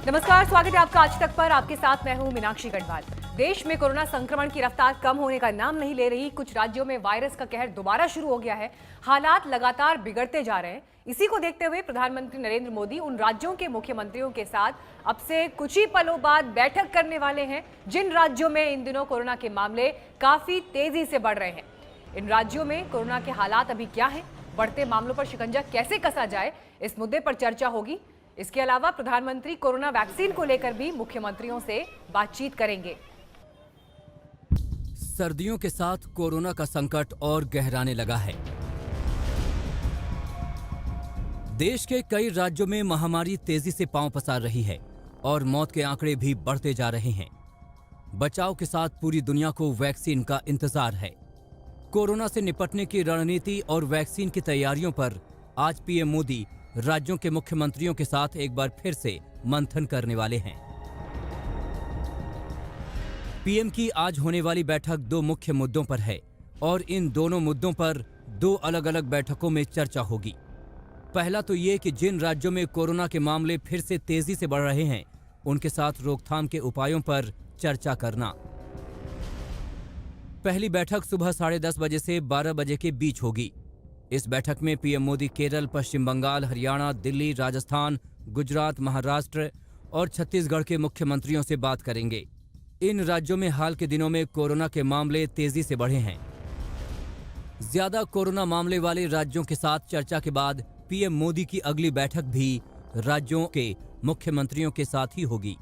नमस्कार, स्वागत है आपका आज तक पर। आपके साथ मैं हूं मीनाक्षी गढ़वाल। देश में कोरोना संक्रमण की रफ्तार कम होने का नाम नहीं ले रही। कुछ राज्यों में वायरस का कहर दोबारा शुरू हो गया है। हालात लगातार बिगड़ते जा रहे हैं। इसी को देखते हुए प्रधानमंत्री नरेंद्र मोदी उन राज्यों के मुख्यमंत्रियों के साथ अब से कुछ ही पलों बाद बैठक करने वाले हैं जिन राज्यों में इन दिनों कोरोना के मामले काफी तेजी से बढ़ रहे हैं। इन राज्यों में कोरोना के हालात अभी क्या है, बढ़ते मामलों पर शिकंजा कैसे कसा जाए, इस मुद्दे पर चर्चा होगी। इसके अलावा प्रधानमंत्री कोरोना वैक्सीन को लेकर भी मुख्यमंत्रियों से बातचीत करेंगे। सर्दियों के साथ कोरोना का संकट और गहराने लगा है। देश के कई राज्यों में महामारी तेजी से पांव पसार रही है और मौत के आंकड़े भी बढ़ते जा रहे हैं। बचाव के साथ पूरी दुनिया को वैक्सीन का इंतजार है। कोरोना से निपटने की रणनीति और वैक्सीन की तैयारियों पर आज पीएम मोदी राज्यों के मुख्यमंत्रियों के साथ एक बार फिर से मंथन करने वाले हैं। पीएम की आज होने वाली बैठक दो मुख्य मुद्दों पर है और इन दोनों मुद्दों पर दो अलग अलग बैठकों में चर्चा होगी। पहला तो ये कि जिन राज्यों में कोरोना के मामले फिर से तेजी से बढ़ रहे हैं, उनके साथ रोकथाम के उपायों पर चर्चा करना। पहली बैठक सुबह 10:30 बजे से 12 बजे के बीच होगी। इस बैठक में पीएम मोदी केरल, पश्चिम बंगाल, हरियाणा, दिल्ली, राजस्थान, गुजरात, महाराष्ट्र और छत्तीसगढ़ के मुख्यमंत्रियों से बात करेंगे। इन राज्यों में हाल के दिनों में कोरोना के मामले तेजी से बढ़े हैं। ज्यादा कोरोना मामले वाले राज्यों के साथ चर्चा के बाद पीएम मोदी की अगली बैठक भी राज्यों के मुख्यमंत्रियों के साथ ही होगी।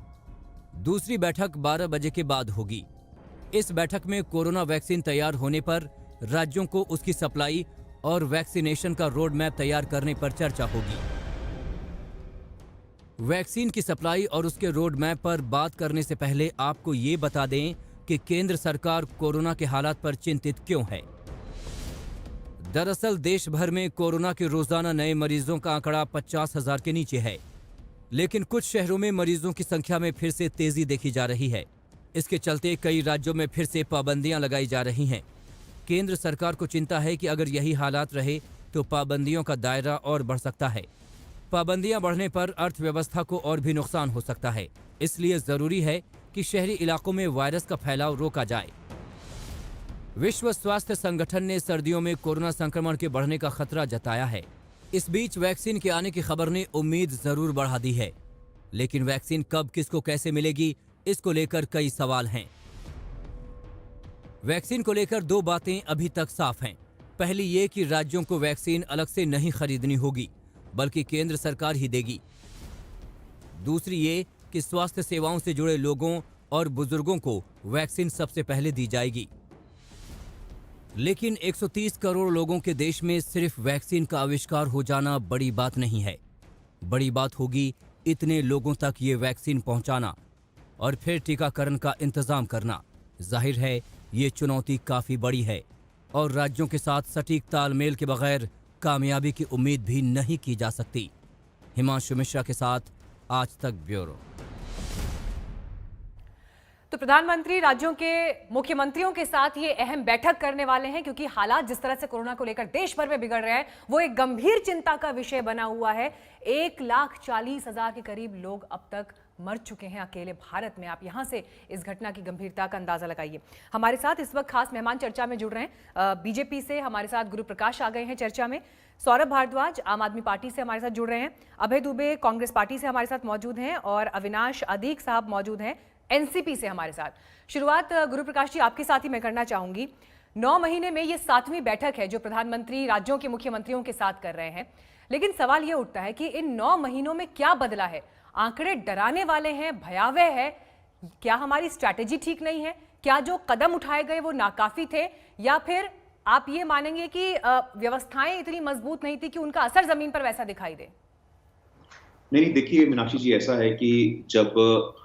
दूसरी बैठक 12 बजे के बाद होगी। इस बैठक में कोरोना वैक्सीन तैयार होने पर राज्यों को उसकी सप्लाई और वैक्सीनेशन का रोड मैप तैयार करने पर चर्चा होगी। वैक्सीन की सप्लाई और उसके रोड मैप पर बात करने से पहले आपको ये बता दें कि केंद्र सरकार कोरोना के हालात पर चिंतित क्यों है। दरअसल देश भर में कोरोना के रोजाना नए मरीजों का आंकड़ा 50,000 के नीचे है, लेकिन कुछ शहरों में मरीजों की संख्या में फिर से तेजी देखी जा रही है। इसके चलते कई राज्यों में फिर से पाबंदियां लगाई जा रही हैं। केंद्र सरकार को चिंता है कि अगर यही हालात रहे तो पाबंदियों का दायरा और बढ़ सकता है। पाबंदियां बढ़ने पर अर्थव्यवस्था को और भी नुकसान हो सकता है। इसलिए जरूरी है कि शहरी इलाकों में वायरस का फैलाव रोका जाए। विश्व स्वास्थ्य संगठन ने सर्दियों में कोरोना संक्रमण के बढ़ने का खतरा जताया है। इस बीच वैक्सीन के आने की खबर ने उम्मीद जरूर बढ़ा दी है, लेकिन वैक्सीन कब किसको कैसे मिलेगी, इसको लेकर कई सवाल हैं। वैक्सीन को लेकर दो बातें अभी तक साफ हैं। पहली ये कि राज्यों को वैक्सीन अलग से नहीं खरीदनी होगी, बल्कि केंद्र सरकार ही देगी। दूसरी ये कि स्वास्थ्य सेवाओं से जुड़े लोगों और बुजुर्गों को वैक्सीन सबसे पहले दी जाएगी। लेकिन 130 करोड़ लोगों के देश में सिर्फ वैक्सीन का आविष्कार हो जाना बड़ी बात नहीं है। बड़ी बात होगी इतने लोगों तक ये वैक्सीन पहुंचाना और फिर टीकाकरण का इंतजाम करना। जाहिर है ये चुनौती काफी बड़ी है और राज्यों के साथ सटीक तालमेल के बगैर कामयाबी की उम्मीद भी नहीं की जा सकती। हिमांशु मिश्रा के साथ आज तक ब्यूरो। तो प्रधानमंत्री राज्यों के मुख्यमंत्रियों के साथ ये अहम बैठक करने वाले हैं, क्योंकि हालात जिस तरह से कोरोना को लेकर देश भर में बिगड़ रहे हैं वो एक गंभीर चिंता का विषय बना हुआ है। 1,40,000 के करीब लोग अब तक मर चुके हैं अकेले भारत में। आप यहां से इस घटना की गंभीरता का अंदाजा लगाइए। हमारे साथ इस वक्त खास मेहमान चर्चा में जुड़ रहे हैं। बीजेपी से हमारे साथ गुरु प्रकाश आ गए हैं चर्चा में। सौरभ भारद्वाज आम आदमी पार्टी से हमारे साथ जुड़ रहे हैं। अभय दुबे कांग्रेस पार्टी से हमारे साथ मौजूद हैं और अविनाश अदीक साहब मौजूद हैं एनसीपी से हमारे साथ। शुरुआत गुरु प्रकाश जी आपके साथ ही मैं करना चाहूंगी। 9 महीने में ये 7वीं बैठक है जो प्रधानमंत्री राज्यों के मुख्यमंत्रियों के साथ कर रहे हैं, लेकिन सवाल ये उठता है कि इन 9 महीनों में क्या बदला है। आंकड़े डराने वाले हैं, भयावह है। क्या हमारी स्ट्रैटेजी ठीक नहीं है? क्या जो कदम उठाए गए वो नाकाफी थे, या फिर आप ये मानेंगे कि व्यवस्थाएं इतनी मजबूत नहीं थी कि उनका असर जमीन पर वैसा दिखाई दे? नहीं, देखिए मीनाक्षी जी, ऐसा है कि जब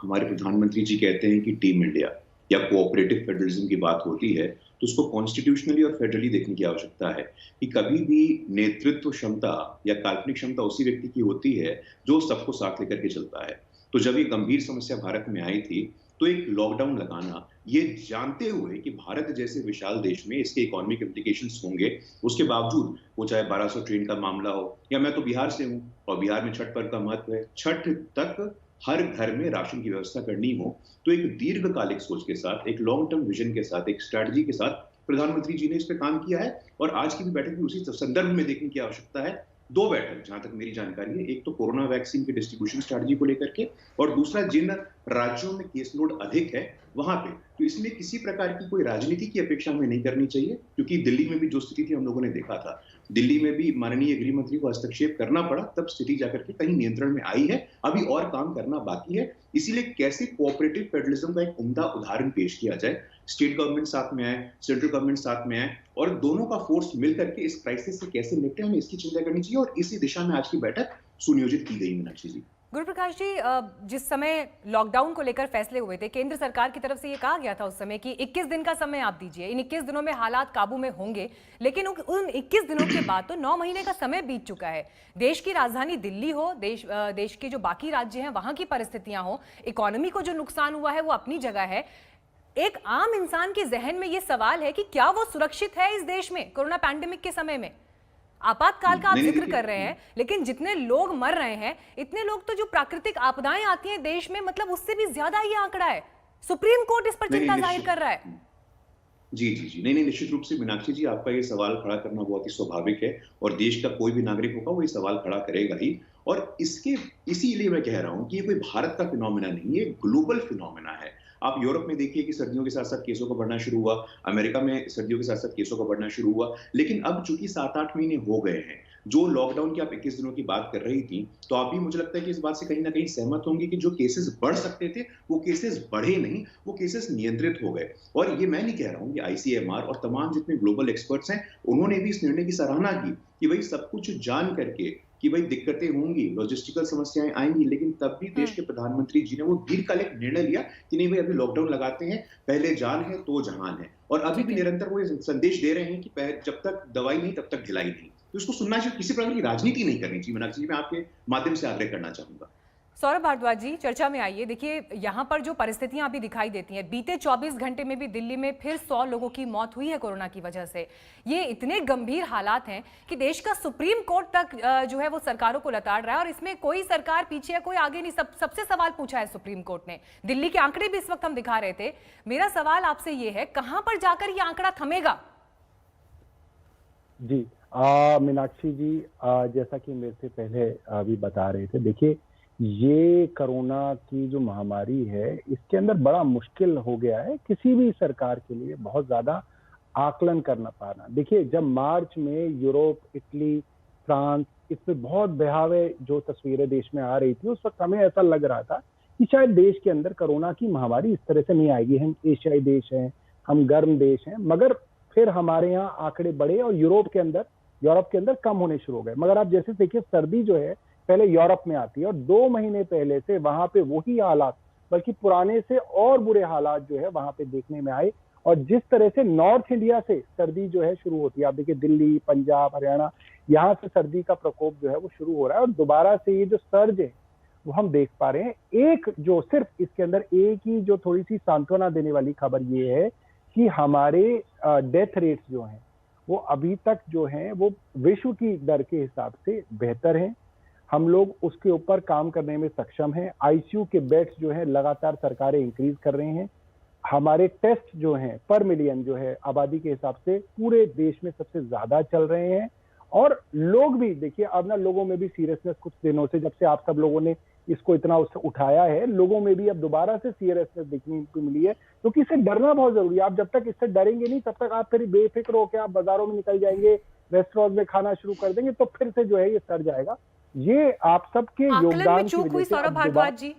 हमारे प्रधानमंत्री जी कहते हैं कि टीम इंडिया या कोऑपरेटिव फेडरलिज्म की बात होती है, तो उसको कॉन्स्टिट्यूशनली और फेडरली देखने की आवश्यकता है कि कभी भी नेतृत्व क्षमता या काल्पनिक क्षमता उसी व्यक्ति की होती है जो सबको साथ लेकर के चलता है। तो जब ये गंभीर समस्या भारत में आई थी, तो एक लॉकडाउन लगाना, ये जानते हुए कि भारत जैसे विशाल देश में इसके इकोनॉमिक इम्प्लीकेशंस होंगे, उसके बावजूद वो चाहे 1200 ट्रेन का मामला हो, या मैं तो बिहार से हूँ और बिहार में छठ पर्व का महत्व है। छठ तक हर घर में राशन की व्यवस्था करनी हो, तो एक दीर्घकालिक सोच के साथ, एक लॉन्ग टर्म विजन के साथ, एक स्ट्रैटेजी के साथ प्रधानमंत्री जी ने इस पे काम किया है। और आज की भी बैठक भी उसी संदर्भ में देखने की आवश्यकता है। 2 बैठक जहां तक मेरी जानकारी है, एक तो कोरोना वैक्सीन के डिस्ट्रीब्यूशन स्ट्रैटेजी को लेकर के, और दूसरा जिन राज्यों में केस लोड अधिक है वहां पे। तो इसमें किसी प्रकार की कोई राजनीति की अपेक्षा हमें नहीं करनी चाहिए, क्योंकि दिल्ली में भी जो स्थिति थी हम लोगों ने देखा था। दिल्ली में भी माननीय गृह मंत्री को हस्तक्षेप करना पड़ा, तब स्थिति जाकर के कहीं नियंत्रण में आई है। अभी और काम करना बाकी है। इसीलिए कैसे कोऑपरेटिव फेडरलिज्म का एक उम्दा उदाहरण पेश किया जाए, स्टेट गवर्नमेंट साथ में आए, सेंट्रल गवर्नमेंट साथ में आए, और दोनों का फोर्स मिलकर के इस क्राइसिस से कैसे निपटे, हमें इसकी चिंता करनी चाहिए। और इसी दिशा में आज की बैठक सुनियोजित की गई। मीनाक्षी जी, गुरुप्रकाश जी, जिस समय लॉकडाउन को लेकर फैसले हुए थे, केंद्र सरकार की तरफ से ये कहा गया था उस समय कि 21 दिन का समय आप दीजिए, इन 21 दिनों में हालात काबू में होंगे। लेकिन उन 21 दिनों के बाद तो 9 महीने का समय बीत चुका है। देश की राजधानी दिल्ली हो, देश के जो बाकी राज्य हैं वहां की परिस्थितियां हो, इकोनॉमी को जो नुकसान हुआ है वो अपनी जगह है। एक आम इंसान के जहन में ये सवाल है कि क्या वो सुरक्षित है इस देश में कोरोना पैंडेमिक के समय में? आपातकाल का आप जिक्र कर रहे हैं, लेकिन जितने लोग मर रहे हैं, इतने लोग तो जो प्राकृतिक आपदाएं आती हैं देश में, मतलब उससे भी ज्यादा ये आंकड़ा है। सुप्रीम कोर्ट इस पर चिंता जाहिर कर रहा है। जी। नहीं, निश्चित रूप से मीनाक्षी जी, आपका ये सवाल खड़ा करना बहुत ही स्वाभाविक है, और देश का कोई भी नागरिक होगा वो ये सवाल खड़ा करेगा ही। और इसीलिए मैं कह रहा हूं कि ये कोई भारत का फिनोमेना नहीं है, ग्लोबल फिनोमेना है। आप यूरोप में देखिए कि सर्दियों के साथ साथ केसों का बढ़ना शुरू हुआ, अमेरिका में सर्दियों के साथ साथ केसों का बढ़ना शुरू हुआ। लेकिन अब चूंकि 7-8 महीने हो गए हैं, जो लॉकडाउन की आप 21 दिनों की बात कर रही थी, तो आप भी मुझे लगता है कि इस बात से कहीं ना कहीं सहमत होंगे कि जो केसेस बढ़ सकते थे वो केसेस बढ़े नहीं, वो केसेस नियंत्रित हो गए। और ये मैं नहीं कह रहा हूं, ये आईसीएमआर और तमाम जितने ग्लोबल एक्सपर्ट्स हैं उन्होंने भी इस निर्णय की सराहना की कि भाई सब कुछ जान करके कि भाई दिक्कतें होंगी, लॉजिस्टिकल समस्याएं आएंगी, लेकिन तब भी देश के प्रधानमंत्री जी ने वो दीर्घकालिक निर्णय लिया कि नहीं भाई अभी लॉकडाउन लगाते हैं, पहले जान है तो जहान है। और अभी भी निरंतर वो संदेश दे रहे हैं कि जब तक दवाई नहीं तब तक ढिलाई नहीं। तो इसको सुनना चाहिए, किसी प्रकार की राजनीति नहीं करनी चाहिए। मीनाक्षी जी, मैं आपके माध्यम से आग्रह करना चाहूंगा। सौरभ भारद्वाज जी, चर्चा में आइए। देखिए, यहाँ पर जो परिस्थितियां अभी दिखाई देती हैं, बीते 24 घंटे में भी दिल्ली में फिर 100 लोगों की मौत हुई है कोरोना की वजह से। ये इतने गंभीर हालात हैं कि देश का सुप्रीम कोर्ट तक जो है वो सरकारों को लताड़ रहा है, और इसमें कोई सरकार पीछे है कोई आगे नहीं। सबसे सवाल पूछा है सुप्रीम कोर्ट ने। दिल्ली के आंकड़े भी इस वक्त हम दिखा रहे थे। मेरा सवाल आपसे ये है, कहां पर जाकर ये आंकड़ा थमेगा? जी, मीनाक्षी जी, जैसा कि मेरे से पहले अभी बता रहे थे, देखिए ये कोरोना की जो महामारी है, इसके अंदर बड़ा मुश्किल हो गया है किसी भी सरकार के लिए बहुत ज्यादा आकलन करना पाना। देखिए, जब मार्च में यूरोप, इटली, फ्रांस, इसमें बहुत भयावह जो तस्वीरें देश में आ रही थी, उस वक्त हमें ऐसा लग रहा था कि शायद देश के अंदर कोरोना की महामारी इस तरह से नहीं आएगी। हम एशियाई देश हैं, हम गर्म देश हैं, मगर फिर हमारे यहाँ आंकड़े बढ़े और यूरोप के अंदर कम होने शुरू हो गए। मगर आप जैसे देखिए, सर्दी जो है पहले यूरोप में आती है, और 2 महीने पहले से वहां पे वही हालात, बल्कि पुराने से और बुरे हालात जो है वहां पे देखने में आए। और जिस तरह से नॉर्थ इंडिया से सर्दी जो है शुरू होती है, आप देखिए दिल्ली, पंजाब, हरियाणा, यहाँ से सर्दी का प्रकोप जो है वो शुरू हो रहा है। और दोबारा से ये जो सर्ज है वो हम देख पा रहे हैं। एक जो सिर्फ इसके अंदर एक ही जो थोड़ी सी सांत्वना देने वाली खबर ये है कि हमारे डेथ रेट्स जो हैं वो अभी तक जो हैं वो विश्व की दर के हिसाब से बेहतर हैं। हम लोग उसके ऊपर काम करने में सक्षम हैं। आईसीयू के बेड्स जो है लगातार सरकारें इंक्रीज कर रही हैं। हमारे टेस्ट जो हैं पर मिलियन जो है आबादी के हिसाब से पूरे देश में सबसे ज्यादा चल रहे हैं। और लोग भी देखिए, अब ना लोगों में भी सीरियसनेस कुछ दिनों से, जब से आप सब लोगों ने इसको इतना उठाया है, लोगों में भी अब दोबारा से सीरियसनेस देखने को मिली है, क्योंकि इससे डरना बहुत जरूरी है। आप जब तक इससे डरेंगे नहीं, तब तक आप फिर बेफिक्र होकर आप बाजारों में निकल जाएंगे, रेस्टोरेंट में खाना शुरू कर देंगे, तो फिर से जो है ये सड़ जाएगा। ये आप सबके योगदान की वजह से। सौरभ भारद्वाज जी,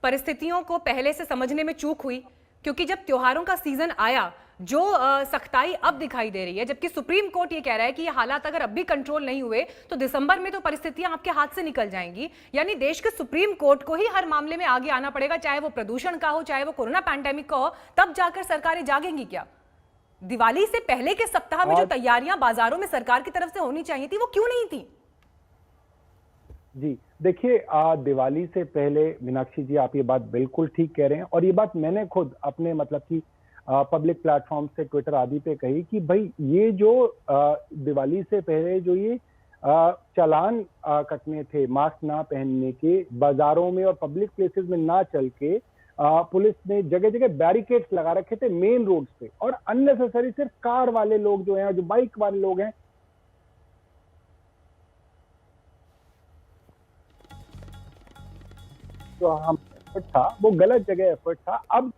परिस्थितियों को पहले से समझने में चूक हुई, क्योंकि जब त्योहारों का सीजन आया, जो सख्ताई अब दिखाई दे रही है, जबकि सुप्रीम कोर्ट ये कह रहा है कि ये हालात अगर अब भी कंट्रोल नहीं हुए तो दिसंबर में तो परिस्थितियां आपके हाथ से निकल जाएंगी। यानी देश के सुप्रीम कोर्ट को ही हर मामले में आगे आना पड़ेगा, चाहे वो प्रदूषण का हो, चाहे वो कोरोना पैंडेमिक का हो, तब जाकर सरकारें जागेंगी क्या? दिवाली से पहले के सप्ताह में जो तैयारियां बाजारों में सरकार की तरफ से होनी चाहिए थी, वो क्यों नहीं थी? जी देखिए, दिवाली से पहले मीनाक्षी जी आप ये बात बिल्कुल ठीक कह रहे हैं, और ये बात मैंने खुद अपने मतलब कि पब्लिक प्लेटफॉर्म से, ट्विटर आदि पे कही कि भाई ये जो दिवाली से पहले जो ये चालान कटने थे मास्क ना पहनने के, बाजारों में और पब्लिक प्लेसेस में ना चल के पुलिस ने जगह जगह बैरिकेड्स लगा रखे थे मेन रोड्स पे, और अननेसेसरी सिर्फ कार वाले लोग जो हैं, जो बाइक वाले लोग हैं, जो हम एफर्ट था वो गलत जगह एफर्ट था। अब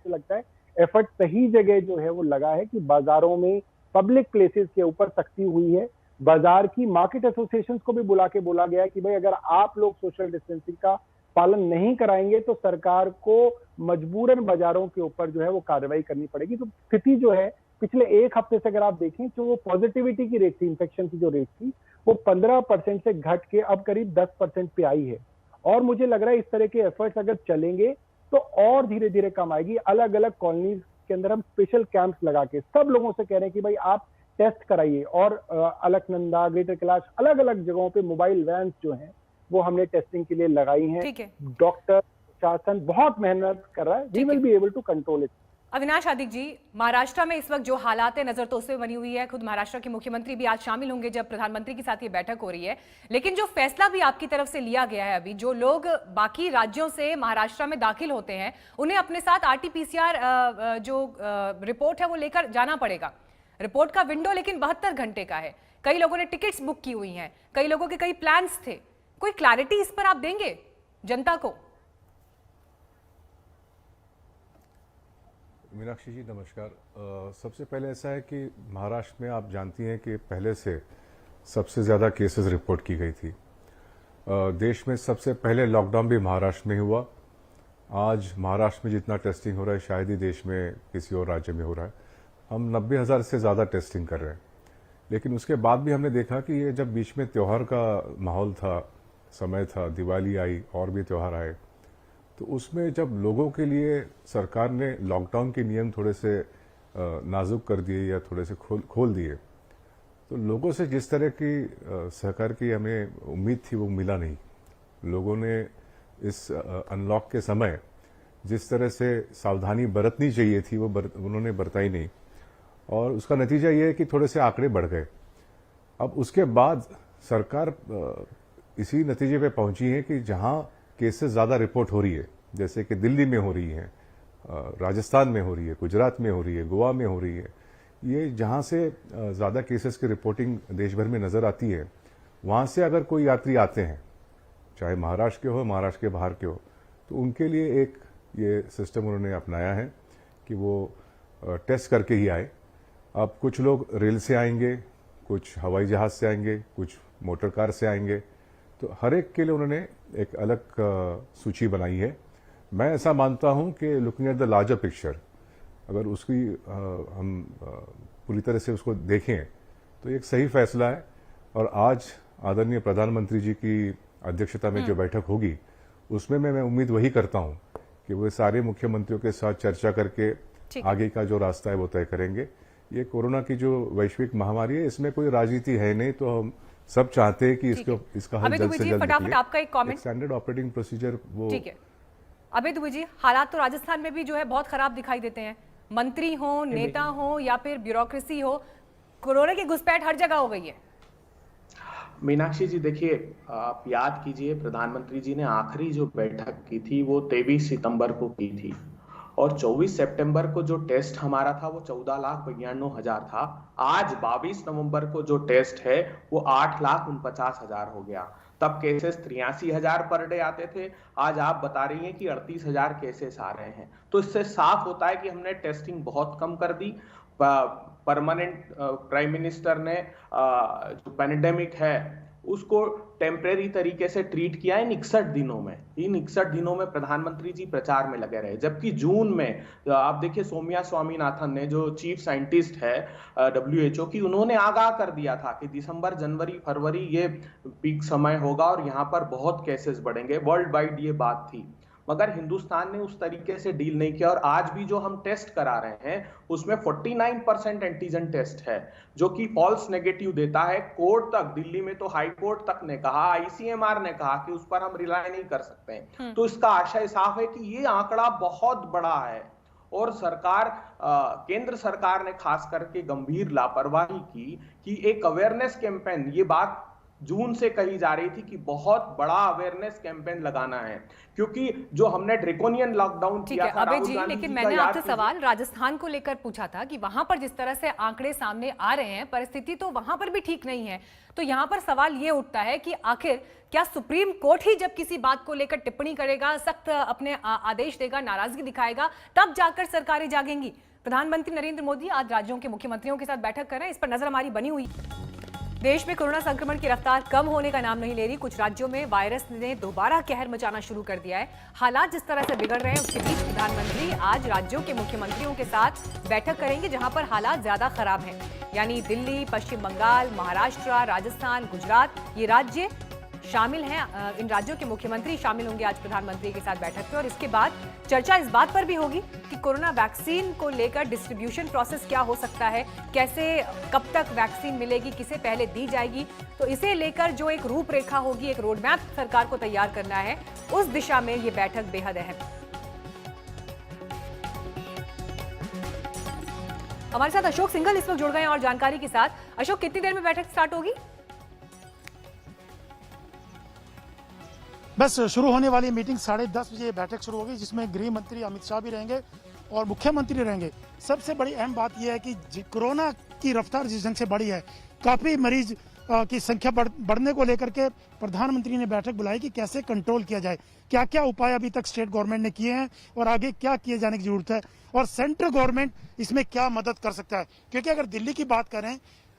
लगता है एफर्ट सही जगह जो है वो लगा है कि बाजारों में पब्लिक प्लेसेस के ऊपर सख्ती हुई है। बाजार की मार्केट एसोसिएशंस को भी बुला के बोला गया कि भाई अगर आप लोग सोशल डिस्टेंसिंग का पालन नहीं कराएंगे तो सरकार को मजबूरन बाजारों के ऊपर जो है वो कार्रवाई करनी पड़ेगी। तो स्थिति जो है पिछले एक हफ्ते से अगर आप देखें तो वो पॉजिटिविटी की रेट थी, इन्फेक्शन की जो रेट थी वो 15% से घट के अब करीब 10% पे आई है। और मुझे लग रहा है इस तरह के एफर्ट्स अगर चलेंगे तो और धीरे धीरे कम आएगी। अलग अलग कॉलोनीज के अंदर हम स्पेशल कैंप्स लगा के सब लोगों से कह रहे हैं कि भाई आप टेस्ट कराइए, और अलकनंदा, ग्रेटर कैलाश, अलग अलग जगहों पे मोबाइल वैन जो हैं वो हमने टेस्टिंग के लिए लगाई हैं। डॉक्टर, शासन बहुत मेहनत कर रहा है। We will be able to control it. Avinash Adik ji, Maharashtra में इस वक्त जो हालात है नजर तो उससे बनी हुई है। खुद महाराष्ट्र के मुख्यमंत्री भी आज शामिल होंगे जब प्रधानमंत्री के साथ ये बैठक हो रही है। लेकिन जो फैसला भी आपकी तरफ से लिया गया है, अभी जो लोग बाकी राज्यों से महाराष्ट्र में दाखिल होते हैं उन्हें अपने साथ RT-PCR जो रिपोर्ट है वो लेकर जाना पड़ेगा। रिपोर्ट का विंडो लेकिन 72 घंटे का है। कई लोगों ने टिकट्स बुक की हुई हैं, कई लोगों के कई प्लान्स थे। कोई क्लैरिटी इस पर आप देंगे जनता को? मीनाक्षी जी नमस्कार। सबसे पहले ऐसा है कि महाराष्ट्र में आप जानती हैं कि पहले से सबसे ज़्यादा केसेस रिपोर्ट की गई थी। देश में सबसे पहले लॉकडाउन भी महाराष्ट्र में हुआ। आज महाराष्ट्र में जितना टेस्टिंग हो रहा है शायद ही देश में किसी और राज्य में हो रहा है। हम 90,000 से ज़्यादा टेस्टिंग कर रहे हैं। लेकिन उसके बाद भी हमने देखा कि ये जब बीच में त्यौहार का माहौल था, समय था, दिवाली आई और भी त्यौहार आए, तो उसमें जब लोगों के लिए सरकार ने लॉकडाउन के नियम थोड़े से नाजुक कर दिए या थोड़े से खोल दिए, तो लोगों से जिस तरह की सहकार की हमें उम्मीद थी वो मिला नहीं। लोगों ने इस अनलॉक के समय जिस तरह से सावधानी बरतनी चाहिए थी वो उन्होंने बरताई नहीं, और उसका नतीजा ये है कि थोड़े से आंकड़े बढ़ गए। अब उसके बाद सरकार इसी नतीजे पे पहुंची है कि जहां केसेस ज़्यादा रिपोर्ट हो रही है, जैसे कि दिल्ली में हो रही है, राजस्थान में हो रही है, गुजरात में हो रही है, गोवा में हो रही है, ये जहां से ज़्यादा केसेस की रिपोर्टिंग देश भर में नज़र आती है, वहां से अगर कोई यात्री आते हैं, चाहे महाराष्ट्र के हो, महाराष्ट्र के बाहर के हो, तो उनके लिए एक ये सिस्टम उन्होंने अपनाया है कि वो टेस्ट करके ही आए। अब कुछ लोग रेल से आएंगे, कुछ हवाई जहाज़ से आएंगे, कुछ मोटर कार से आएंगे, तो हर एक के लिए उन्होंने एक अलग सूची बनाई है। मैं ऐसा मानता हूं कि looking at the larger picture, अगर उसकी हम पूरी तरह से उसको देखें तो एक सही फैसला है। और आज आदरणीय प्रधानमंत्री जी की अध्यक्षता में जो बैठक होगी उसमें मैं उम्मीद वही करता हूं कि वो सारे मुख्यमंत्रियों के साथ चर्चा करके आगे का जो रास्ता है वो तय करेंगे। ये कोरोना की जो वैश्विक महामारी है इसमें कोई राजनीति है नहीं, तो हम सब चाहते हैं कि इसका हल जल्द से जल्द फटाफट आपका एक कमेंट। स्टैंडर्ड ऑपरेटिंग प्रोसीजर वो ठीक है। अबे दुबे जी, हालात तो राजस्थान में भी जो है बहुत खराब दिखाई देते हैं। मंत्री हो, नेता हो या फिर ब्यूरोक्रेसी हो, कोरोना की घुसपैठ हर जगह हो गई है। मीनाक्षी जी देखिए, आप याद कीजिए प्रधानमंत्री जी ने आखिरी जो बैठक की थी वो 23 सितंबर को की थी, और 24 सितंबर को जो टेस्ट हमारा था वो 14,92,000 था। आज 22 नवंबर को जो टेस्ट है वो 8,49,000 हो गया। तब केसेस 83,000 पर डे आते थे, आज आप बता रही हैं कि 38,000 केसेस आ रहे हैं। तो इससे साफ होता है कि हमने टेस्टिंग बहुत कम कर दी। परमानेंट प्राइम मिनिस्टर ने जो पैंडेमिक है उसको टेम्परेरी तरीके से ट्रीट किया है 61 दिनों में। इन 61 दिनों में प्रधानमंत्री जी प्रचार में लगे रहे, जबकि जून में आप देखिए सौम्या स्वामीनाथन ने, जो चीफ साइंटिस्ट है WHO की, उन्होंने आगाह कर दिया था कि दिसंबर, जनवरी, फरवरी ये पीक समय होगा और यहाँ पर बहुत केसेस बढ़ेंगे। वर्ल्ड वाइड ये बात थी, मगर हिंदुस्तान ने उस तरीके से डील नहीं किया। और आज भी जो हम टेस्ट करा रहे हैं उसमें 49% एंटीजन टेस्ट है जो कि फॉल्स नेगेटिव देता है। कोर्ट तक, दिल्ली में तो हाई कोर्ट तक ने कहा, ICMR ने कहा कि उस पर हम रिलाय नहीं कर सकते हैं। तो इसका आशय साफ है कि ये आंकड़ा बहुत बड़ा है और सरकार, केंद्र सरकार ने खास करके गंभीर लापरवाही की कि एक अवेयरनेस कैंपेन, ये बात जून से कही जा रही थी कि बहुत बड़ा अवेयरनेस कैंपेन लगाना है, क्योंकि जो हमने ड्रेकोनियन लॉकडाउन ठीक किया है था अभय राहुल जी, गांधी लेकिन जी का, मैंने याद आपसे कीजिए। सवाल राजस्थान को लेकर पूछा था कि वहां पर जिस तरह से आंकड़े सामने आ रहे हैं, परिस्थिति तो वहां पर भी ठीक नहीं है। तो यहां पर सवाल ये उठता है कि आखिर क्या सुप्रीम कोर्ट ही जब किसी बात को लेकर टिप्पणी करेगा, सख्त अपने आदेश देगा, नाराजगी दिखाएगा, तब जाकर सरकारें जागेंगी? प्रधानमंत्री नरेंद्र मोदी आज राज्यों के मुख्यमंत्रियों के साथ बैठक कर रहे हैं, इस पर नजर हमारी बनी हुई। देश में कोरोना संक्रमण की रफ्तार कम होने का नाम नहीं ले रही। कुछ राज्यों में वायरस ने दोबारा कहर मचाना शुरू कर दिया है। हालात जिस तरह से बिगड़ रहे हैं, उसके बीच प्रधानमंत्री आज राज्यों के मुख्यमंत्रियों के साथ बैठक करेंगे जहां पर हालात ज्यादा खराब हैं, यानी दिल्ली, पश्चिम बंगाल, महाराष्ट्र, राजस्थान, गुजरात, ये राज्य शामिल हैं। इन राज्यों के मुख्यमंत्री शामिल होंगे आज प्रधानमंत्री के साथ बैठक में। और इसके बाद चर्चा इस बात पर भी होगी कि कोरोना वैक्सीन को लेकर डिस्ट्रीब्यूशन प्रोसेस क्या हो सकता है, कैसे, कब तक वैक्सीन मिलेगी, किसे पहले दी जाएगी। तो इसे लेकर जो एक रूपरेखा होगी, एक रोड मैप सरकार को तैयार करना है, उस दिशा में ये बैठक बेहद अहम। हमारे साथ अशोक सिंघल इस वक्त जुड़ गए हैं और जानकारी के साथ। अशोक, कितनी देर में बैठक स्टार्ट होगी? बस शुरू होने वाली मीटिंग 10:30 बजे बैठक शुरू होगी, जिसमें गृह मंत्री अमित शाह भी रहेंगे और मुख्यमंत्री रहेंगे। सबसे बड़ी अहम बात यह है कि कोरोना की रफ्तार जिस ढंग से बढ़ी है, काफ़ी मरीज की संख्या बढ़ने को लेकर के प्रधानमंत्री ने बैठक बुलाई कि कैसे कंट्रोल किया जाए, क्या क्या उपाय अभी तक स्टेट गवर्नमेंट ने किए हैं और आगे क्या किए जाने की जरूरत है, और सेंट्रल गवर्नमेंट इसमें क्या मदद कर सकता है। क्योंकि अगर दिल्ली की बात करें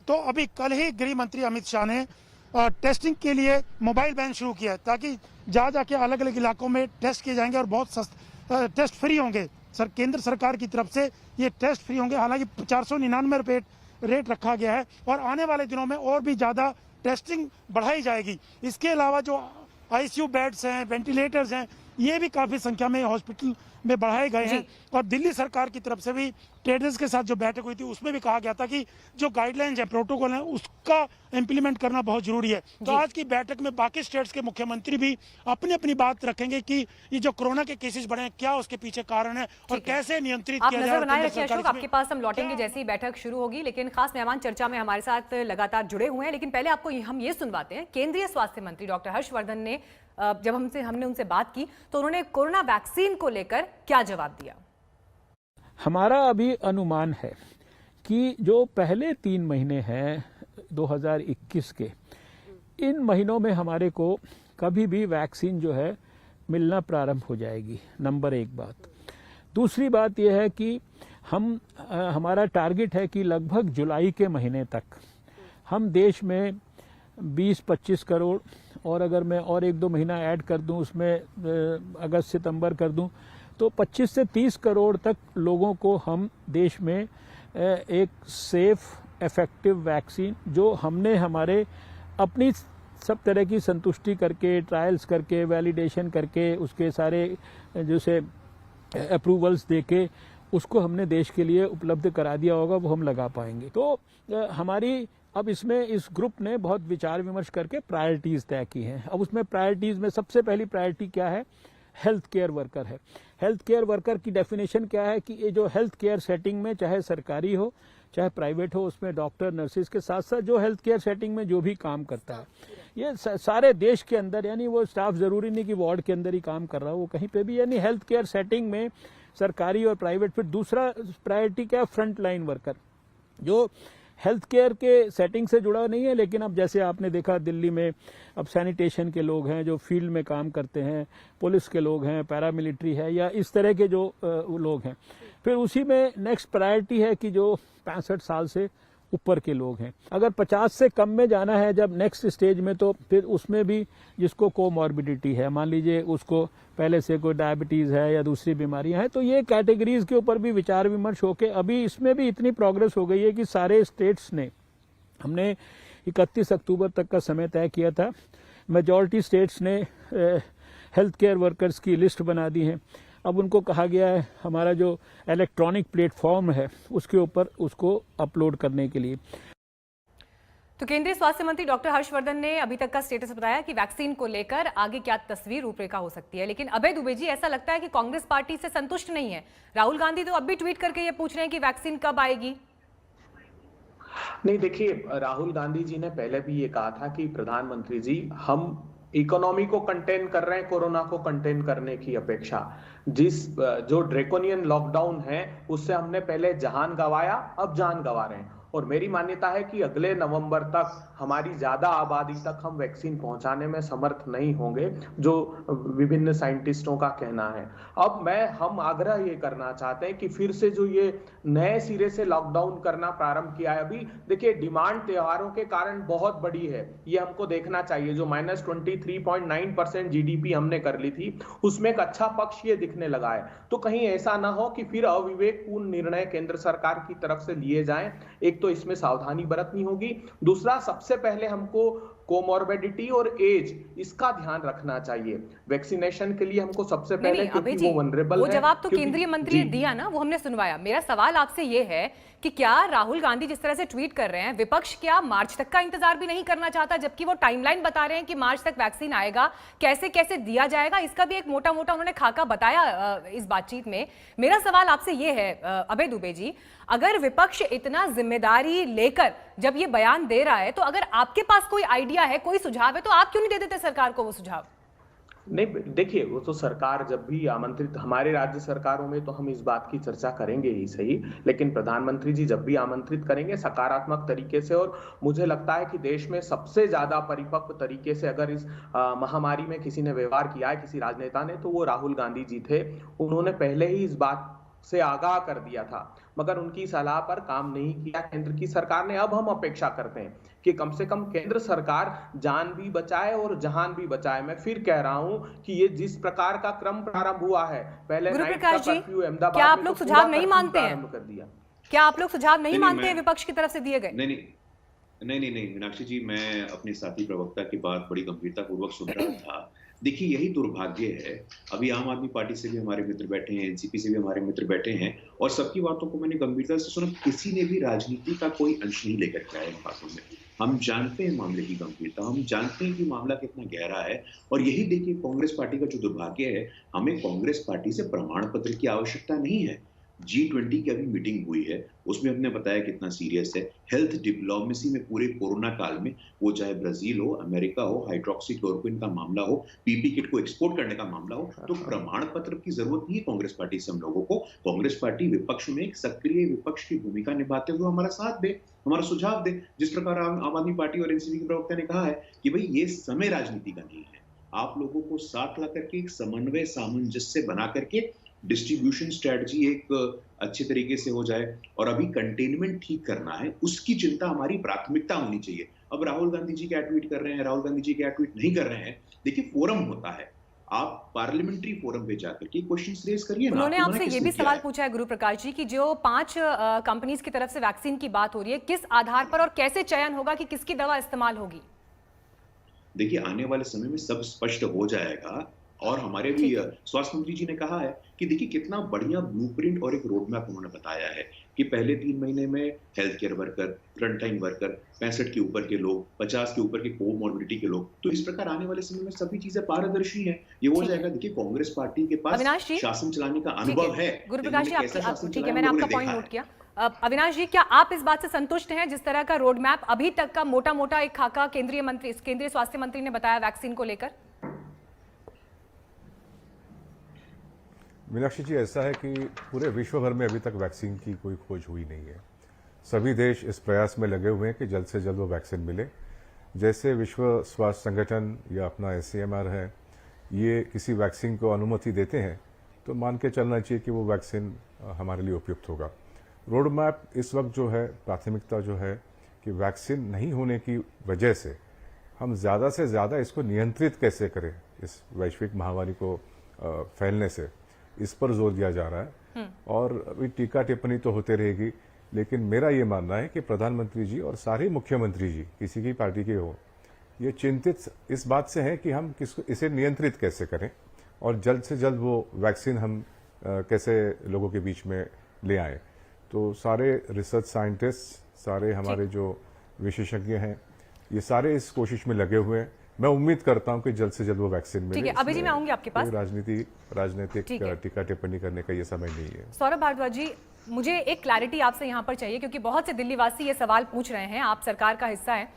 तो अभी कल ही गृह मंत्री अमित शाह ने टेस्टिंग के लिए मोबाइल वैन शुरू किया है, ताकि जा जाके अलग अलग इलाकों में टेस्ट किए जाएंगे और बहुत टेस्ट फ्री होंगे। केंद्र सरकार की तरफ से ये टेस्ट फ्री होंगे। हालांकि 499 रुपये रेट रखा गया है और आने वाले दिनों में और भी ज़्यादा टेस्टिंग बढ़ाई जाएगी। इसके अलावा जो आईसीयू बेड्स हैं, वेंटिलेटर्स हैं, ये भी काफ़ी संख्या में हॉस्पिटल में बढ़ाए गए हैं। और दिल्ली सरकार की तरफ से भी ट्रेडर्स के साथ जो बैठक हुई थी, उसमें भी कहा गया था कि जो गाइडलाइंस है, प्रोटोकॉल है, उसका इम्प्लीमेंट करना बहुत जरूरी है। तो आज की बैठक में बाकी स्टेट्स के मुख्यमंत्री भी अपनी अपनी बात रखेंगे कि ये जो कोरोना के केसेस बढ़े हैं, क्या उसके पीछे कारण है और कैसे नियंत्रित किया जाए। आप नजर बनाए रखिए अशोक, आपके पास हम लौटेंगे जैसे ही बैठक शुरू होगी। लेकिन खास मेहमान चर्चा में हमारे साथ लगातार जुड़े हुए हैं। लेकिन पहले आपको हम ये सुनवाते हैं, केंद्रीय स्वास्थ्य मंत्री डॉक्टर हर्षवर्धन ने जब हमने उनसे बात की तो उन्होंने कोरोना वैक्सीन को लेकर क्या जवाब दिया। हमारा अभी अनुमान है कि जो पहले 3 महीने हैं 2021 के, इन महीनों में हमारे को कभी भी वैक्सीन जो है मिलना प्रारंभ हो जाएगी। नंबर 1 बात। दूसरी बात यह है कि हमारा टारगेट है कि लगभग जुलाई के महीने तक हम देश में 20-25 करोड़, और अगर मैं और 1-2 महीना ऐड कर दूं, उसमें अगस्त सितंबर कर दूं, तो 25 से 30 करोड़ तक लोगों को हम देश में एक सेफ इफेक्टिव वैक्सीन, जो हमने हमारे अपनी सब तरह की संतुष्टि करके, ट्रायल्स करके, वैलिडेशन करके, उसके सारे जैसे अप्रूवल्स देके उसको हमने देश के लिए उपलब्ध करा दिया होगा, वो हम लगा पाएंगे। तो हमारी अब इसमें इस ग्रुप ने बहुत विचार विमर्श करके प्रायोरिटीज तय की हैं। अब उसमें प्रायोरिटीज में सबसे पहली प्रायोरिटी क्या है? हेल्थ केयर वर्कर है। हेल्थ केयर वर्कर की डेफिनेशन क्या है कि ये जो हेल्थ केयर सेटिंग में, चाहे सरकारी हो चाहे प्राइवेट हो, उसमें डॉक्टर, नर्सिस के साथ साथ जो हेल्थ केयर सेटिंग में जो भी काम करता है, ये सारे देश के अंदर, यानी वो स्टाफ जरूरी नहीं कि वार्ड के अंदर ही काम कर रहा हो, वो कहीं पे भी, यानी हेल्थ केयर सेटिंग में सरकारी और प्राइवेट। फिर दूसरा प्रायोरिटी क्या है? फ्रंट लाइन वर्कर, जो हेल्थ केयर के सेटिंग से जुड़ा नहीं है, लेकिन अब जैसे आपने देखा दिल्ली में अब सैनिटेशन के लोग हैं जो फील्ड में काम करते हैं, पुलिस के लोग हैं, पैरामिलिट्री है, या इस तरह के जो लोग हैं। फिर उसी में नेक्स्ट प्रायोरिटी है कि जो 65 साल से ऊपर के लोग हैं। अगर 50 से कम में जाना है जब नेक्स्ट स्टेज में, तो फिर उसमें भी जिसको कोमॉर्बिडिटी है, मान लीजिए उसको पहले से कोई डायबिटीज है या दूसरी बीमारियां हैं, तो ये कैटेगरीज के ऊपर भी विचार विमर्श होके अभी इसमें भी इतनी प्रोग्रेस हो गई है कि सारे स्टेट्स ने, हमने 31 अक्टूबर तक का समय तय किया था, मेजॉरिटी स्टेट्स ने हेल्थ केयर वर्कर्स की लिस्ट बना दी है। अब उनको कहा गया है हमारा जो इलेक्ट्रॉनिक प्लेटफॉर्म है उसके ऊपर उसको अपलोड करने के लिए। तो केंद्रीय स्वास्थ्य मंत्री डॉक्टर हर्षवर्धन ने अभी तक का स्टेटस बताया कि वैक्सीन को लेकर आगे क्या तस्वीर, रूपरेखा हो सकती है। लेकिन अभय दुबे जी, ऐसा लगता है कि कांग्रेस पार्टी से संतुष्ट नहीं है। राहुल गांधी तो अब भी ट्वीट करके ये पूछ रहे हैं कि वैक्सीन कब आएगी। नहीं, देखिए, राहुल गांधी जी ने पहले भी ये कहा था कि प्रधानमंत्री जी, हम इकोनॉमी को कंटेन कर रहे हैं कोरोना को कंटेन करने की अपेक्षा। जो ड्रेकोनियन लॉकडाउन है उससे हमने पहले जान गंवाया, अब जान गंवा रहे हैं। और मेरी मान्यता है कि अगले नवंबर तक हमारी ज्यादा आबादी तक हम वैक्सीन पहुंचाने में समर्थ नहीं होंगे, जो विभिन्न साइंटिस्टों का कहना है। अब हम आग्रह ये करना चाहते हैं कि फिर से जो ये नए सिरे से लॉकडाउन करना प्रारंभ किया है, अभी देखिए डिमांड त्योहारों के कारण बहुत बड़ी है, ये हमको देखना चाहिए। जो -23.9% जीडीपी हमने कर ली थी, उसमें एक अच्छा पक्ष ये दिखने लगा है। तो कहीं ऐसा ना हो कि फिर अविवेकपूर्ण निर्णय केंद्र सरकार की तरफ से लिए जाएं। एक तो इसमें सावधानी बरतनी होगी, दूसरा सबसे पहले हमको कोमॉर्बिडिटी और एज, इसका ध्यान रखना चाहिए। वैक्सीनेशन के लिए हमको सबसे पहले, नहीं, अभय क्योंकि जी, वो वनरेबल वो है, जवाब तो क्योंकि- केंद्रीय मंत्री ने जी। दिया ना, वो हमने सुनवाया। मेरा सवाल आपसे ये है कि क्या राहुल गांधी जिस तरह से ट्वीट कर रहे हैं, विपक्ष क्या मार्च तक का इंतजार भी नहीं करना चाहता, जबकि वो टाइमलाइन बता रहे हैं कि मार्च तक वैक्सीन आएगा, कैसे कैसे दिया जाएगा, इसका भी एक मोटा मोटा उन्होंने खाका बताया इस बातचीत में। मेरा सवाल आपसे ये है अभय दुबे जी, अगर विपक्ष इतना जिम्मेदारी लेकर जब ये बयान दे रहा है, तो अगर आपके पास कोई आइडिया है, कोई सुझाव है, तो आप क्यों नहीं दे देते सरकार को वो सुझाव? नहीं, देखिए, वो तो सरकार जब भी आमंत्रित, हमारे राज्य सरकारों में तो हम इस बात की चर्चा करेंगे ही सही, लेकिन प्रधानमंत्री जी जब भी आमंत्रित करेंगे सकारात्मक तरीके से। और मुझे लगता है कि देश में सबसे ज्यादा परिपक्व तरीके से अगर इस महामारी में किसी ने व्यवहार किया है, किसी राजनेता ने, तो वो राहुल गांधी जी थे। उन्होंने पहले ही इस बात से आगाह कर दिया था, मगर उनकी सलाह पर काम नहीं किया केंद्र की सरकार ने। अब हम अपेक्षा करते हैं कि कम से कम केंद्र सरकार जान भी बचाए और जहान भी बचाए। मैं फिर कह रहा हूं कि ये जिस प्रकार का क्रम प्रारंभ हुआ है, पहले नाइट का कर्फ्यू अहमदाबाद क्या आप में लोग तो सुझाव पूरा नहीं कर्फ्यू मानते हैं? प्रारंभ कर दिया। क्या आप लोग सुझाव नहीं नहीं, मानते हैं मैं- विपक्ष की तरफ से दिए गए? नहीं, मीनाक्षी जी, मैं अपने साथी प्रवक्ता की बात बड़ी गंभीरता पूर्वक सुन रहा था। देखिए, यही दुर्भाग्य है। अभी आम आदमी पार्टी से भी हमारे मित्र बैठे हैं, एनसीपी से भी हमारे मित्र बैठे हैं, और सबकी बातों को मैंने गंभीरता से सुना। किसी ने भी राजनीति का कोई अंश नहीं लेकर के आए इन बातों में। हम जानते हैं मामले की गंभीरता, हम जानते हैं कि मामला कितना गहरा है। और यही देखिए, कांग्रेस पार्टी का जो दुर्भाग्य है, हमें कांग्रेस पार्टी से प्रमाण पत्र की आवश्यकता नहीं है। G20 की अभी मीटिंग हुई है, उसमें हमने बताया कितना सीरियस है हेल्थ डिप्लोमेसी में पूरे कोरोना काल में, वो चाहे ब्राजील हो, अमेरिका हो, हाइड्रोक्सीक्लोरोक्विन का मामला हो, पीपी किट को एक्सपोर्ट करने का मामला हो, तो प्रमाण पत्र की जरूरत नहीं है कांग्रेस पार्टी से हम लोगों को। कांग्रेस पार्टी विपक्ष में एक सक्रिय विपक्ष की भूमिका निभाते हुए हमारा साथ दे, हमारा सुझाव दे। जिस प्रकार आम आदमी पार्टी और एनसीपी के प्रवक्ता ने कहा है कि भाई ये समय राजनीति का नहीं है, आप लोगों को साथ ला करके एक समन्वय सामंजस्य बना करके डिस्ट्रीब्यूशन स्ट्रेटजी एक अच्छे तरीके से हो जाए, और अभी कंटेनमेंट ठीक करना है, उसकी चिंता हमारी प्राथमिकता होनी चाहिए। अब राहुल गांधी जी क्या ट्वीट कर रहे हैं, राहुल गांधी जी क्या ट्वीट नहीं कर रहे हैं, देखिए फोरम होता है, आप पार्लियामेंट्री फोरम पे जाकर के क्वेश्चंस रेज करिए ना। उन्होंने आपसे ये भी किया सवाल है? पूछा है गुरु प्रकाश जी कि जो 5 कंपनीज की तरफ से वैक्सीन की बात हो रही है, किस आधार पर और कैसे चयन होगा कि किसकी दवा इस्तेमाल होगी? देखिए, आने वाले समय में सब स्पष्ट हो जाएगा। और हमारे भी स्वास्थ्य मंत्री जी ने कहा है कि देखिए कितना बढ़िया ब्लूप्रिंट और एक रोड मैप उन्होंने बताया है कि पहले 3 महीने में health care worker, front line worker, 65 के ऊपर के लोग, 50 के ऊपर के कोमॉर्बिडिटी के लोग, तो इस प्रकार आने वाले समय में सभी चीजें पारदर्शी हैं। ये हो जाएगा। देखिए, कांग्रेस पार्टी के पास अविनाश जी, शासन चलाने का अनुभव है। गुरु प्रकाश जी, कैसा शासन ठीक है, चलाया मैंने हम लोगों आपका ने पॉइंट देखा नोट है। किया। अविनाश जी, क्या आप इस बात से संतुष्ट हैं जिस तरह का रोड मैप अभी तक का मोटा मोटा एक खाका केंद्रीय स्वास्थ्य मंत्री ने बताया वैक्सीन को लेकर? मीनाक्षी जी, ऐसा है कि पूरे विश्व भर में अभी तक वैक्सीन की कोई खोज हुई नहीं है। सभी देश इस प्रयास में लगे हुए हैं कि जल्द से जल्द वो वैक्सीन मिले। जैसे विश्व स्वास्थ्य संगठन या अपना ICMR है, ये किसी वैक्सीन को अनुमति देते हैं तो मान के चलना चाहिए कि वो वैक्सीन हमारे लिए उपयुक्त होगा। रोड मैप इस वक्त जो है, प्राथमिकता जो है कि वैक्सीन नहीं होने की वजह से हम ज़्यादा से ज़्यादा इसको नियंत्रित कैसे करें, इस वैश्विक महामारी को फैलने से, इस पर जोर दिया जा रहा है। और अभी टीका टिप्पणी तो होते रहेगी, लेकिन मेरा ये मानना है कि प्रधानमंत्री जी और सारे मुख्यमंत्री जी, किसी की पार्टी के हो, ये चिंतित इस बात से हैं कि हम इसे नियंत्रित कैसे करें और जल्द से जल्द वो वैक्सीन हम कैसे लोगों के बीच में ले आए। तो सारे रिसर्च साइंटिस्ट, सारे हमारे जो विशेषज्ञ हैं, ये सारे इस कोशिश में लगे हुए हैं। मैं उम्मीद करता हूं कि जल्द से जल्द वो वैक्सीन मिले। ठीक है, अभी जी मैं आऊंगी आपके पास। कोई राजनीतिक टीका टिप्पणी करने का ये समय नहीं है। सौरभ भारद्वाज जी, मुझे एक क्लैरिटी आपसे यहाँ पर चाहिए, क्योंकि बहुत से दिल्ली वासी ये सवाल पूछ रहे हैं, आप सरकार का हिस्सा है।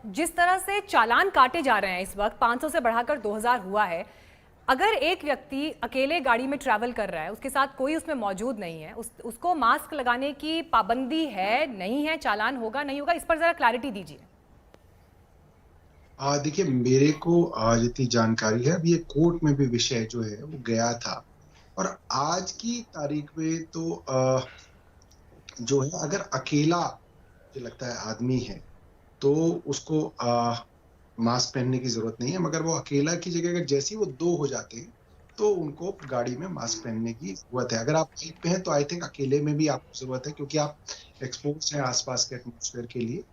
जिस तरह से चालान काटे जा रहे हैं इस वक्त, 500 से बढ़ाकर 2000 हुआ है, अगर एक व्यक्ति अकेले गाड़ी में ट्रैवल कर रहा है, उसके साथ कोई उसमें मौजूद नहीं है, उसको मास्क लगाने की पाबंदी है, नहीं है, चालान होगा नहीं होगा, इस पर जरा क्लैरिटी दीजिए। देखिए, मेरे को जितनी जानकारी है, अभी ये कोर्ट में भी विषय जो है वो गया था, और आज की तारीख में तो जो है, अगर अकेला मुझे लगता है आदमी है तो उसको मास्क पहनने की जरूरत नहीं है, मगर वो अकेला की जगह अगर जैसे ही वो 2 हो जाते हैं तो उनको गाड़ी में मास्क पहनने की जरूरत है। अगर आप बाइक पे हैं तो आई थिंक अकेले में भी आपको जरूरत है, क्योंकि आप एक्सपोज हैं आसपास के एटमॉस्फेयर के लिए।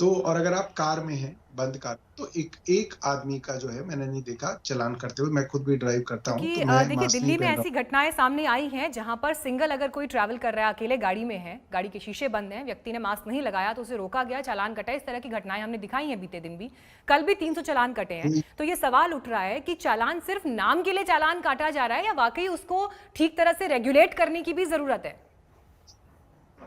तो और अगर आप कार में हैं, बंद कार, तो एक आदमी का जो है मैंने नहीं देखा चलान करते हुए। मैं खुद भी ड्राइव करता हूँ, तो मैं देखिए, दिल्ली में ऐसी घटनाएं सामने आई हैं जहां पर सिंगल अगर कोई ट्रैवल कर रहा है, अकेले गाड़ी में है, गाड़ी के शीशे बंद हैं, व्यक्ति ने मास्क नहीं लगाया तो उसे रोका गया, चालान कटा। इस तरह की घटनाएं हमने दिखाई हैं बीते दिन भी, कल भी 300 चालान कटे हैं। तो ये सवाल उठ रहा है कि चालान सिर्फ नाम के लिए चालान काटा जा रहा है, या वाकई उसको ठीक तरह से रेगुलेट करने की भी जरूरत है?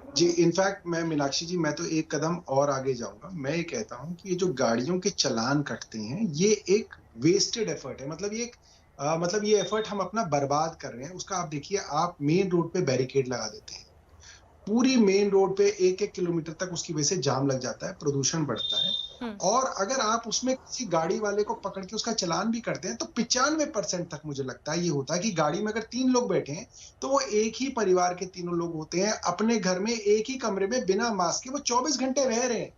जी, इनफैक्ट मैं मीनाक्षी जी, मैं तो एक कदम और आगे जाऊंगा। मैं ये कहता हूं कि ये जो गाड़ियों के चालान कटते हैं, ये एक वेस्टेड एफर्ट है। मतलब ये एफर्ट हम अपना बर्बाद कर रहे हैं। उसका आप देखिए, आप मेन रोड पे बैरिकेड लगा देते हैं, पूरी मेन रोड पे 1-1 किलोमीटर तक उसकी वजह से जाम लग जाता है, प्रदूषण बढ़ता है। और अगर आप उसमें किसी गाड़ी वाले को पकड़ के उसका चालान भी करते हैं तो 95% तक मुझे लगता है ये होता है कि गाड़ी में अगर 3 लोग बैठे हैं तो वो एक ही परिवार के तीनों लोग होते हैं, अपने घर में एक ही कमरे में बिना मास्क के वो 24 घंटे रह रहे हैं।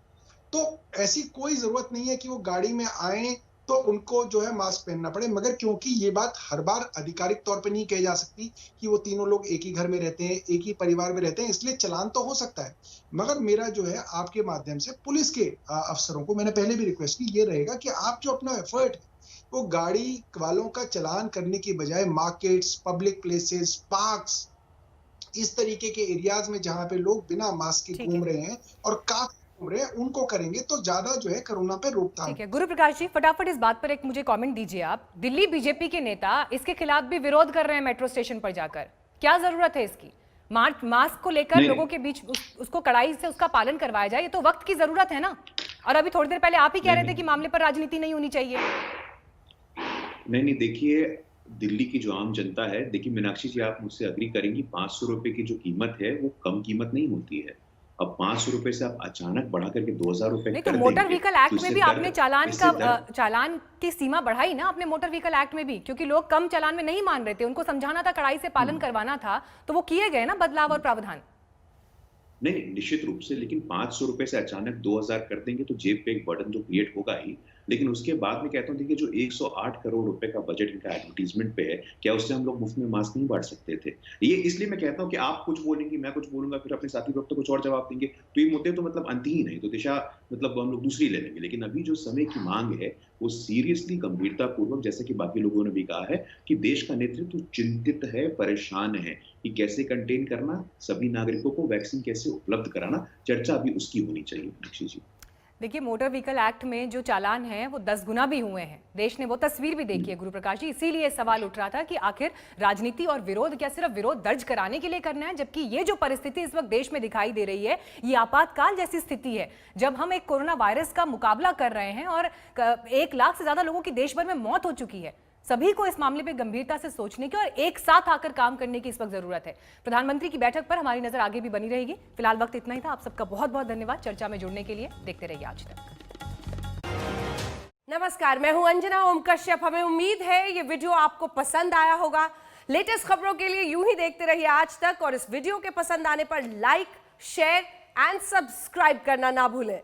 तो ऐसी कोई जरूरत नहीं है कि वो गाड़ी में आए तो उनको जो है मास्क पहनना पड़े। मगर क्योंकि ये बात हर बार आधिकारिक तौर पे नहीं कही जा सकती कि वो तीनों लोग एक ही घर में रहते हैं, एक ही परिवार में रहते हैं, इसलिए चालान तो हो सकता है। मगर मेरा जो है आपके माध्यम से पुलिस के अफसरों को मैंने पहले भी रिक्वेस्ट की, ये रहेगा कि आप जो अपना एफर्ट है वो गाड़ी वालों का चालान करने की बजाय मार्केट्स, पब्लिक प्लेसेस, पार्क्स, इस तरीके के एरियाज में जहां पे लोग बिना मास्क के घूम रहे हैं और काफी उनको करेंगे तो ज्यादा जो है कोरोना पे रोकथाम। ठीक है, गुरु प्रकाश जी, फटाफट इस बात पर एक मुझे कमेंट दीजिए आप। दिल्ली बीजेपी के नेता इसके खिलाफ भी विरोध कर रहे हैं मेट्रो स्टेशन पर जाकर, क्या जरूरत है इसकी? मास्क को लेकर लोगों के बीच उसको कड़ाई से उसका पालन करवाया जाए, ये तो वक्त की जरूरत है ना। और अभी थोड़ी देर पहले आप ही कह रहे थे कि मामले पर राजनीति नहीं होनी चाहिए। नहीं, देखिए, दिल्ली की जो आम जनता है, देखिए मीनाक्षी जी, आप मुझसे अग्री करेंगी, 500 रुपए की जो कीमत है वो कम कीमत नहीं होती है। अब 500 रुपए से आप अचानक बढ़ा करके 2000 रुपए नहीं, तो मोटर व्हीकल एक्ट में भी आपने चालान की सीमा बढ़ाई ना, अपने मोटर व्हीकल एक्ट में भी, क्योंकि लोग कम चालान में नहीं मान रहे थे, उनको समझाना था, कड़ाई से पालन करवाना था, तो वो किए गए ना बदलाव और प्रावधान। नहीं, निश्चित रूप से, लेकिन 500 रुपए से अचानक 2000 कर देंगे तो जेब पे एक बर्डन तो क्रिएट होगा ही। लेकिन उसके बाद में कहता हूँ, देखिए, जो 108 करोड़ रुपए का बजट इनका एडवर्टीजमेंट पे है, क्या उससे हम लोग मुफ्त में मास्क नहीं बांट सकते थे? ये इसलिए मैं कहता हूँ कि आप कुछ बोलेंगे, मैं कुछ बोलूंगा, फिर अपने साथी लोग तो कुछ और जवाब देंगे, तो ये मुद्दे तो मतलब अंतहीन है, तो दिशा मतलब हम लोग दूसरी ले लेंगे। लेकिन अभी जो समय की मांग है वो सीरियसली, गंभीरता पूर्वक, जैसे कि बाकी लोगों ने भी कहा है कि देश का नेतृत्व चिंतित है, परेशान है कि कैसे कंटेन करना, सभी नागरिकों को वैक्सीन कैसे उपलब्ध कराना, चर्चा अभी उसकी होनी चाहिए। मीनाक्षी जी, देखिए, मोटर व्हीकल एक्ट में जो चालान है वो 10 गुना भी हुए हैं, देश ने वो तस्वीर भी देखी है गुरु प्रकाश जी। इसीलिए सवाल उठ रहा था कि आखिर राजनीति और विरोध क्या सिर्फ विरोध दर्ज कराने के लिए करना है, जबकि ये जो परिस्थिति इस वक्त देश में दिखाई दे रही है, ये आपातकाल जैसी स्थिति है, जब हम एक कोरोना वायरस का मुकाबला कर रहे हैं और 1 लाख से ज्यादा लोगों की देश भर में मौत हो चुकी है। सभी को इस मामले पे गंभीरता से सोचने की और एक साथ आकर काम करने की इस वक्त जरूरत है। प्रधानमंत्री की बैठक पर हमारी नजर आगे भी बनी रहेगी। फिलहाल वक्त इतना ही था। आप सबका बहुत बहुत धन्यवाद चर्चा में जुड़ने के लिए। देखते रहिए आज तक। नमस्कार, मैं हूं अंजना ओम कश्यप। हमें उम्मीद है ये वीडियो आपको पसंद आया होगा। लेटेस्ट खबरों के लिए यूं ही देखते रहिए आज तक, और इस वीडियो के पसंद आने पर लाइक, शेयर एंड सब्सक्राइब करना ना भूलें।